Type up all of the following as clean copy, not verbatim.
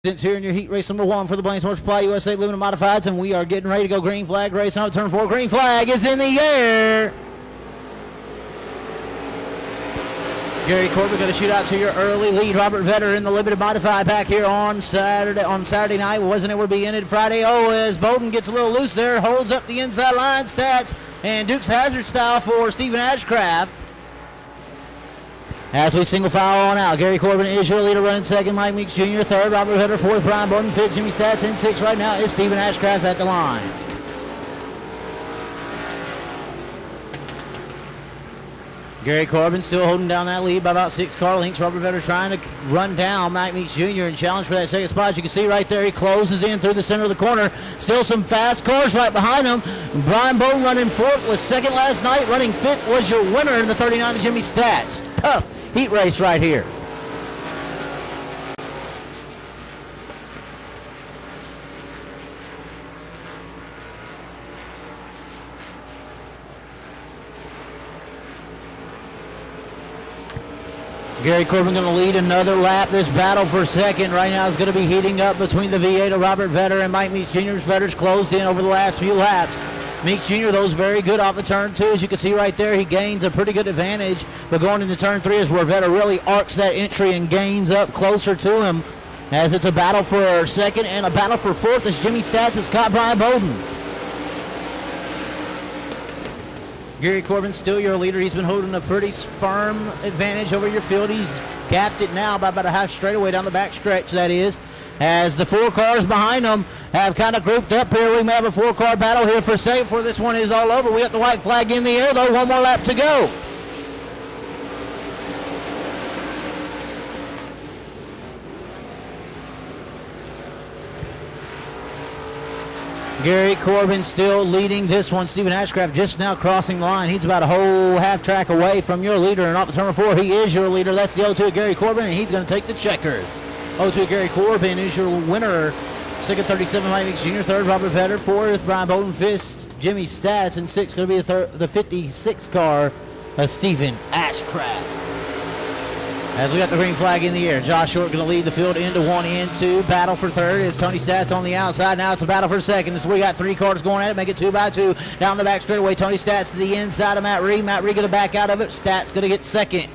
Here in your heat race number 1 for the Blaines Motor Supply USA Limited Modifieds, and we are getting ready to go. Green flag race on turn 4. Green flag is in the air. Gary Corbin going to shoot out to your early lead. Robert Vetter in the limited modified back here on Saturday night. Wasn't able to be in it Friday. Oh, as Bowden gets a little loose there, holds up the inside line. Stats and Duke's Hazard style for Stephen Ashcraft. As we single file on out, Gary Corbin is your leader, running second. Mike Meeks Jr. third. Robert Vetter fourth. Brian Bowden fifth. Jimmy Stats in sixth. Right now is Stephen Ashcraft at the line. Gary Corbin still holding down that lead by about 6 car lengths. Robert Vetter trying to run down Mike Meeks Jr. and challenge for that second spot. As you can see right there, he closes in through the center of the corner. Still some fast cars right behind him. Brian Bowden running fourth, was second last night. Running fifth was your winner in the 39 of Jimmy Stats. Tough heat race right here. Gary Corbin going to lead another lap. This battle for second right now is going to be heating up between the V8 of Robert Vetter and Mike Meeks Jr. Vetter's closed in over the last few laps. Meeks Jr., those very good off the turn 2. As you can see right there, he gains a pretty good advantage. But going into turn 3 is where Vetter really arcs that entry and gains up closer to him, as it's a battle for second and a battle for fourth as Jimmy Stats has caught Brian Bowden. Gary Corbin still your leader. He's been holding a pretty firm advantage over your field. He's gapped it now by about a half straightaway down the back stretch, that is, as the 4 cars behind him have kind of grouped up here. We may have a 4-car battle here for second before this one is all over. We got the white flag in the air, though. 1 more lap to go. Gary Corbin still leading this one. Stephen Ashcraft just now crossing the line. He's about a whole half track away from your leader. And off of turn 4, he is your leader. That's the 0-2 Gary Corbin, and he's going to take the checker. 0-2 Gary Corbin is your winner. Second, 37 Mike Meeks Jr. Third, Robert Vetter. Fourth, Brian Bowden. Fifth, Jimmy Stats. And sixth, going to be the 56 car, Stephen Ashcraft. As we got the green flag in the air, Josh Short going to lead the field into 1 and 2. Battle for third is Tony Stats on the outside. Now it's a battle for second. This is where we got 3 cars going at it. Make it 2 by 2. Down the back straightaway, Tony Stats to the inside of Matt Reed. Matt Reed going to back out of it. Stats going to get second.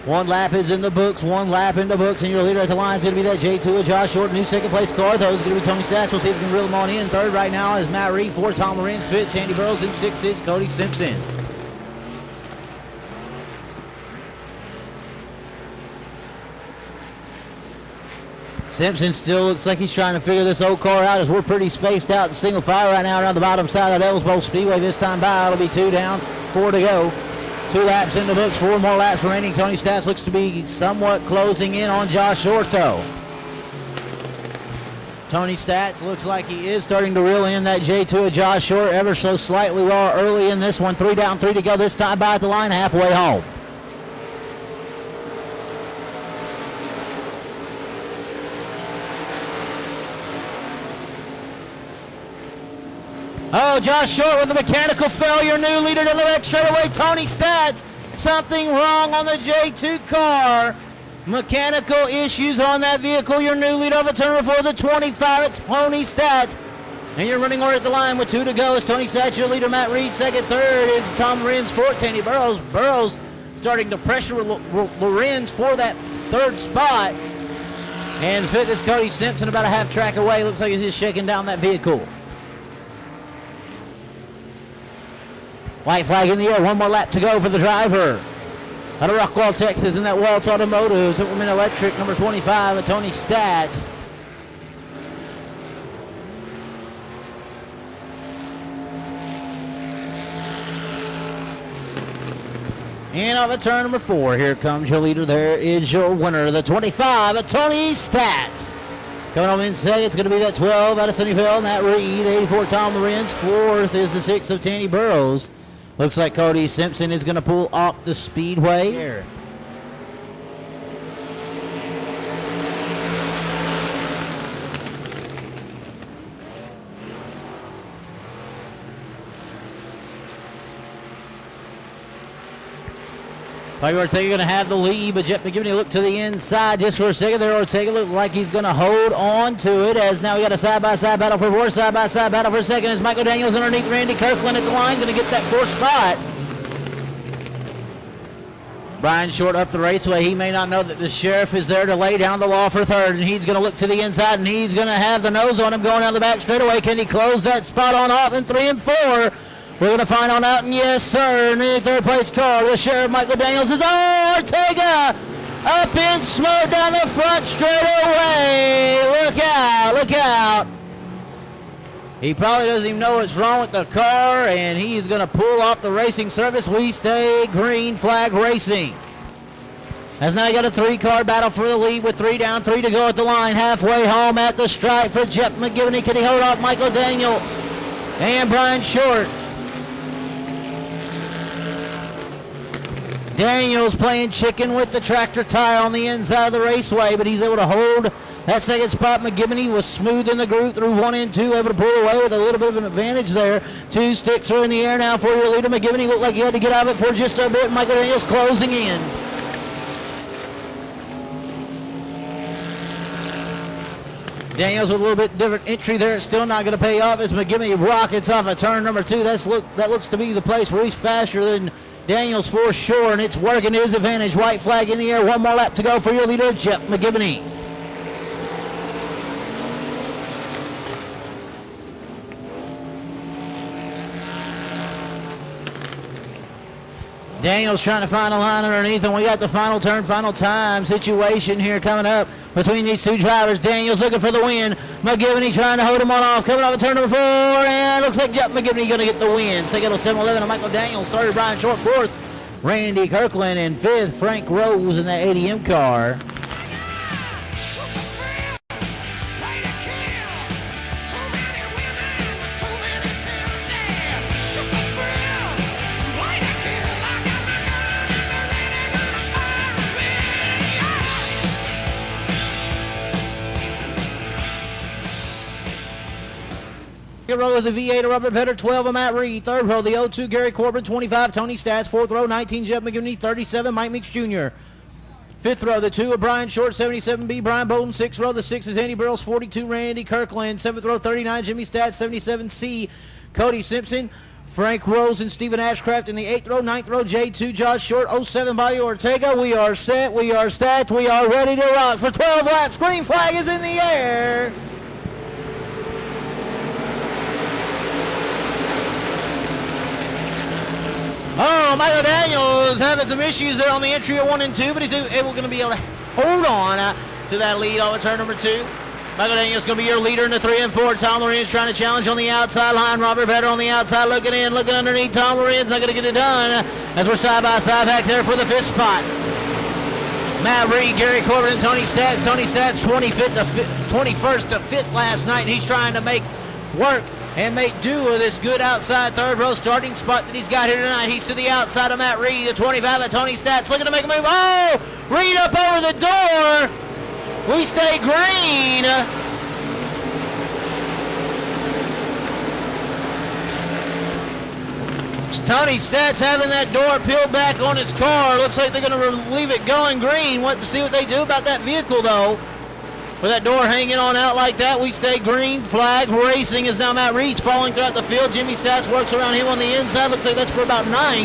1 lap is in the books. 1 lap in the books. And your leader at the line is going to be that J2 of Josh Short. New second place car, though, is going to be Tony Stats. We'll see if we can reel him on in. Third right now is Matt Reed. 4, Tom Lorenz. 5th, Tandy Burrows. And 6th is Cody Simpson. Simpson still looks like he's trying to figure this old car out, as we're pretty spaced out in single file right now around the bottom side of Devil's Bowl Speedway. This time by, it'll be 2 down, 4 to go. 2 laps in the books, 4 more laps remaining. Tony Stats looks to be somewhat closing in on Josh Short, though. Tony Stats looks like he is starting to reel in that J2 of Josh Short ever so slightly well early in this one. 3 down, 3 to go. This time by at the line, halfway home. Oh, Josh Short with a mechanical failure. New leader to the back straightaway, Tony Stats. Something wrong on the J2 car. Mechanical issues on that vehicle. Your new leader over turn 4, the 25 at Tony Stats. And you're running order at the line with 2 to go. It's Tony Stats, your leader. Matt Reed, second. Third is Tom Lorenz. Fourth, Tandy Burrows. Burrows starting to pressure Lorenz for that 3rd spot. And 5th is Cody Simpson, about a half track away. Looks like he's just shaking down that vehicle. White flag in the air. 1 more lap to go for the driver. Out of Rockwall, Texas, in that Waltz Automotive, Implement Electric, number 25, Tony Stats. And off of turn number 4, here comes your leader. There is your winner, the 25, Tony Stats. Coming on in second, it's going to be that 12 out of Sunnyvale, Matt Reed. The 84, Tom Lorenz. 4th is the 6th of Tandy Burrows. Looks like Cody Simpson is going to pull off the Speedway here. Bobby Ortega going to have the lead, but Jeff McGivney look to the inside just for a second there. Ortega looks like he's going to hold on to it as now we got a side-by-side battle for fourth, side-by-side battle for second as Michael Daniels underneath Randy Kirkland at the line, going to get that fourth spot. Brian Short up the raceway. He may not know that the sheriff is there to lay down the law for third, and he's going to look to the inside, and he's going to have the nose on him going down the back straightaway. Can he close that spot on off in 3 and 4? We're going to find on out, and yes, sir, in the third place car, the sheriff Michael Daniels is Ortega up in smoke down the front straightaway. Look out, look out. He probably doesn't even know what's wrong with the car, and he's going to pull off the racing service. We stay green flag racing. As now you got a 3-car battle for the lead with 3 down, 3 to go at the line. Halfway home at the stripe for Jeff McGivney. Can he hold off Michael Daniels and Brian Short? Daniels playing chicken with the tractor tire on the inside of the raceway, but he's able to hold that second spot. McGivney was smooth in the groove through 1 and 2, able to pull away with a little bit of an advantage there. 2 sticks are in the air now for your leader. McGivney looked like he had to get out of it for just a bit. Michael Daniels closing in. Daniels with a little bit different entry there. It's still not going to pay off as McGivney rockets off of turn number 2. That looks to be the place where he's faster than Daniels for sure, and it's working to his advantage. White flag in the air. 1 more lap to go for your leader, Jeff McGivney. Daniels trying to find a line underneath, and we got the final turn, final time situation here coming up between these 2 drivers. Daniels looking for the win. McGivney trying to hold him on off. Coming off of turn number 4, and looks like Jeff McGivney going to get the win. Second on 7-11, and Michael Daniels. Third, Brian Short. Fourth, Randy Kirkland. And fifth, Frank Rose in that ADM car. Row of the V8 of Robert Vetter, 12 of Matt Reed. Third row, the 02 Gary Corbin, 25 Tony Stats. Fourth row, 19 Jeff McGivney, 37 Mike Meeks Jr. Fifth row, the 2 of Brian Short, 77B Brian Bolton. Sixth row, the 6 is Andy Burrows, 42 Randy Kirkland. Seventh row, 39 Jimmy Stats, 77C Cody Simpson. Frank Rose and Stephen Ashcraft in the 8th row. 9th row, J2 Josh Short, 07 Bobby Ortega. We are set, we are stacked, we are ready to rock for 12 laps. Green flag is in the air. Oh, Michael Daniels having some issues there on the entry at 1 and 2, but he's going to be able to hold on to that lead on turn number 2. Michael Daniels going to be your leader in the 3 and 4. Tom Lorenz trying to challenge on the outside line. Robert Vetter on the outside looking in, looking underneath. Tom Lorenz not going to get it done as we're side by side back there for the 5th spot. Matt Reed, Gary Corbin, and Tony Stats. Tony Stats 21st to 5th last night, and he's trying to make work and make do with this good outside third row starting spot that he's got here tonight. He's to the outside of Matt Reed, the 25 of Tony Stats, looking to make a move. Oh, Reed up over the door. We stay green. Tony Stats having that door peeled back on his car. Looks like they're going to leave it going green. Want to see what they do about that vehicle, though. With that door hanging on out like that, we stay green. Flag racing is now Matt Reed's falling throughout the field. Jimmy Stats works around him on the inside. Looks like that's for about 9th.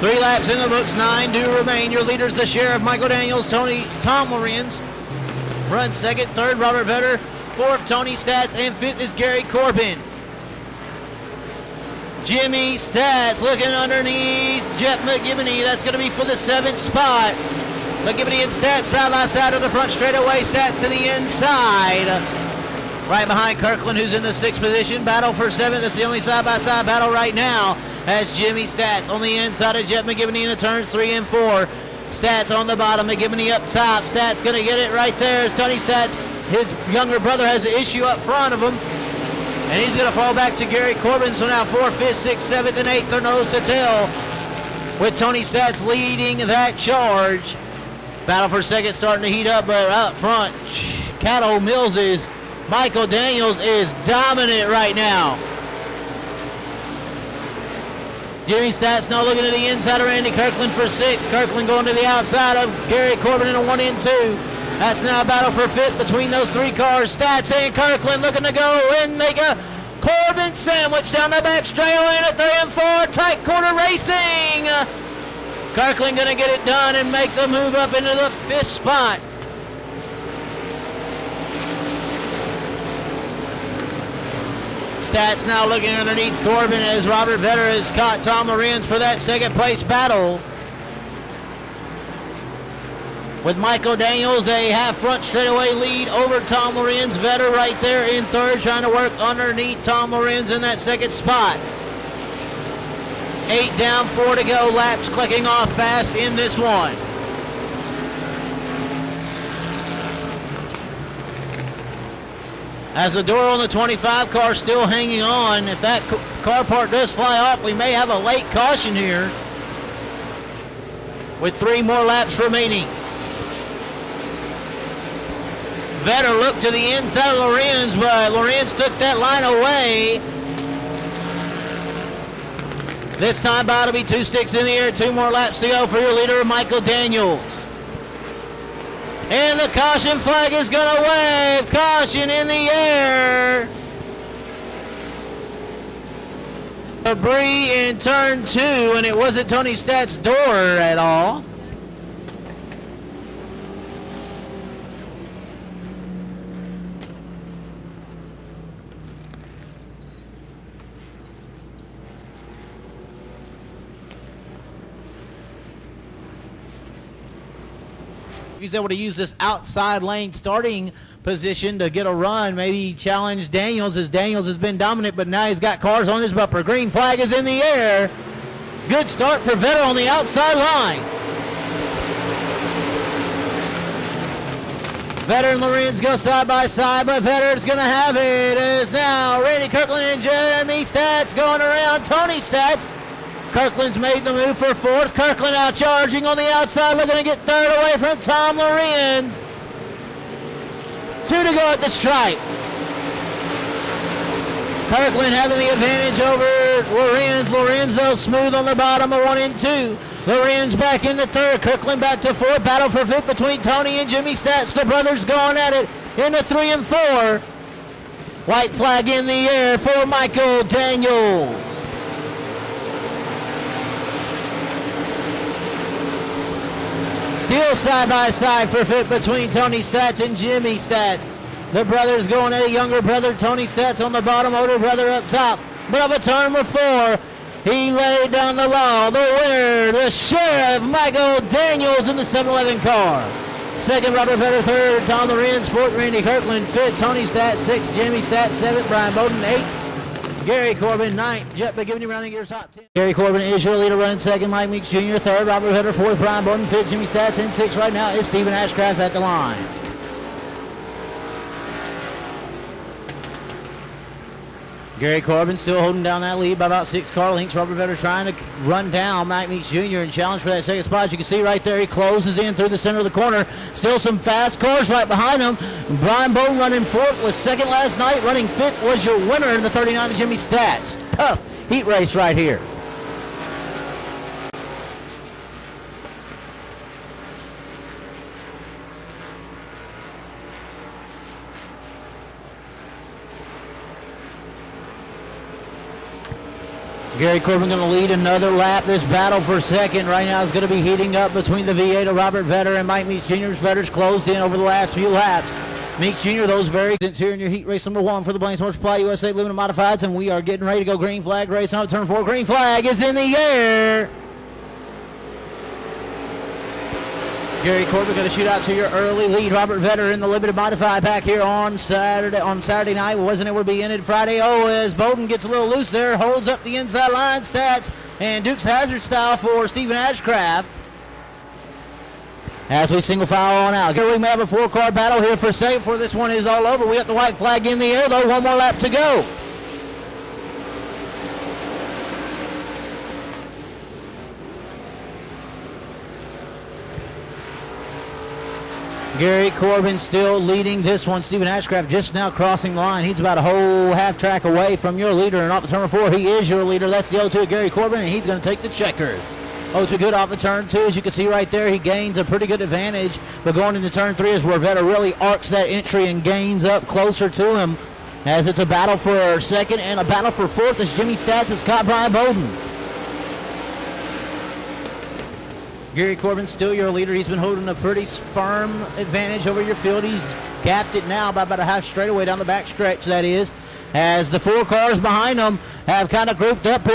3 laps in the books, 9 do remain. Your leaders, the sheriff, Michael Daniels, Tom Lorenz. Runs second, third, Robert Vetter. Fourth, Tony Stats, and fifth is Gary Corbin. Jimmy Stats looking underneath Jeff McGivney. That's going to be for the 7th spot. McGivney and Stats side by side on the front straightaway. Stats to the inside. Right behind Kirkland, who's in the 6th position. Battle for 7th. That's the only side by side battle right now. As Jimmy Stats on the inside of Jeff McGivney in the turns 3 and 4. Stats on the bottom. McGivney up top. Stats going to get it right there. As Tony Stats, his younger brother, has an issue up front of him. And he's going to fall back to Gary Corbin. So now 4th, 5th, 6th, 7th, and 8th are nose to tail. With Tony Stats leading that charge. Battle for second starting to heat up, but up front, Caddo Mills' Michael Daniels is dominant right now. Jimmy Stats now looking to the inside of Randy Kirkland for 6. Kirkland going to the outside of Gary Corbin in a 1 and 2. That's now a battle for 5th between those 3 cars. Stats and Kirkland looking to go and make a Corbin sandwich down the back straight in at 3 and 4. Tight corner racing. Kirkland going to get it done and make the move up into the 5th spot. Stats now looking underneath Corbin as Robert Vetter has caught Tom Lorenz for that 2nd place battle. With Michael Daniels, a half front straightaway lead over Tom Lorenz. Vetter right there in 3rd, trying to work underneath Tom Lorenz in that 2nd spot. 8 down, 4 to go. Laps clicking off fast in this one. As the door on the 25 car still hanging on, if that car part does fly off, we may have a late caution here with 3 more laps remaining. Vetter looked to the inside of Lorenz, but Lorenz took that line away. This time by, it'll be 2 sticks in the air, 2 more laps to go for your leader, Michael Daniels. And the caution flag is going to wave. Caution in the air. Debris in turn 2, and it wasn't Tony Stat's door at all. He's able to use this outside lane starting position to get a run, maybe challenge Daniels, as Daniels has been dominant, but now he's got cars on his bumper. Green flag is in the air. Good start for Vetter on the outside line. Vetter and Lorenz go side by side, but Vetter's going to have it as now Randy Kirkland and Jimmy Stats going around Tony Stats. Kirkland's made the move for 4th. Kirkland out charging on the outside, looking to get 3rd away from Tom Lorenz. 2 to go at the stripe. Kirkland having the advantage over Lorenz. Lorenz, though, smooth on the bottom of 1 and 2. Lorenz back into 3rd. Kirkland back to 4th. Battle for 5th between Tony and Jimmy Stats. The brothers going at it into 3 and 4. White flag in the air for Michael Daniels. Still side by side for 5th between Tony Stats and Jimmy Stats. The brothers going at a younger brother, Tony Stats on the bottom, older brother up top. But of a turn with 4, he laid down the law. The winner, the sheriff, Michael Daniels in the 7-Eleven car. 2nd, Robert Vetter. 3rd, Tom Lorenz. 4th, Randy Kirkland. 5th, Tony Stats. 6th, Jimmy Stats. 7th, Brian Bowden. 8th, Gary Corbin. 9th, Jet, but giving you rounding gears top 10. Gary Corbin is your leader, running 2nd. Mike Meeks Jr. 3rd, Robert Vetter. 4th, Brian Bowden. 5th, Jimmy Stats. In 6th right now is Stephen Ashcraft at the line. Gary Corbin still holding down that lead by about 6 car lengths. Robert Vetter trying to run down Mike Meeks Jr. and challenge for that 2nd spot. As you can see right there, he closes in through the center of the corner. Still some fast cars right behind him. Brian Bowden running 4th, was 2nd last night. Running 5th was your winner in the 39 of Jimmy Stats. Tough heat race right here. Gary Corbin going to lead another lap. This battle for 2nd right now is going to be heating up between the V8 of Robert Vetter and Mike Meeks Jr. Vetter's closed in over the last few laps. Meeks Jr., those very here in your heat race number 1 for the Blaines Motor Supply USA Limited Modifieds, and we are getting ready to go. Green flag race on turn 4. Green flag is in the air. Gary Corbin going to shoot out to your early lead. Robert Vetter in the limited modified pack here on Saturday night. Wasn't able to be in it Friday. Oh, as Bowden gets a little loose there, holds up the inside line. Stats and Duke's Hazard style for Stephen Ashcraft. As we single file on out. Here we may have a 4-car battle here for 2nd before this one is all over. We got the white flag in the air though. 1 more lap to go. Gary Corbin still leading this one. Stephen Ashcraft just now crossing line. He's about a whole half track away from your leader. And off of turn 4, he is your leader. That's the 0-2 Gary Corbin, and he's going to take the checkered. 0-2 good off of turn 2. As you can see right there, he gains a pretty good advantage. But going into turn 3 is where Vetta really arcs that entry and gains up closer to him, as it's a battle for second and a battle for fourth as Jimmy Stats has caught Brian Bowden. Gary Corbin still your leader. He's been holding a pretty firm advantage over your field. He's gapped it now by about a half straightaway down the back stretch, that is, as the 4 cars behind him have kind of grouped up here.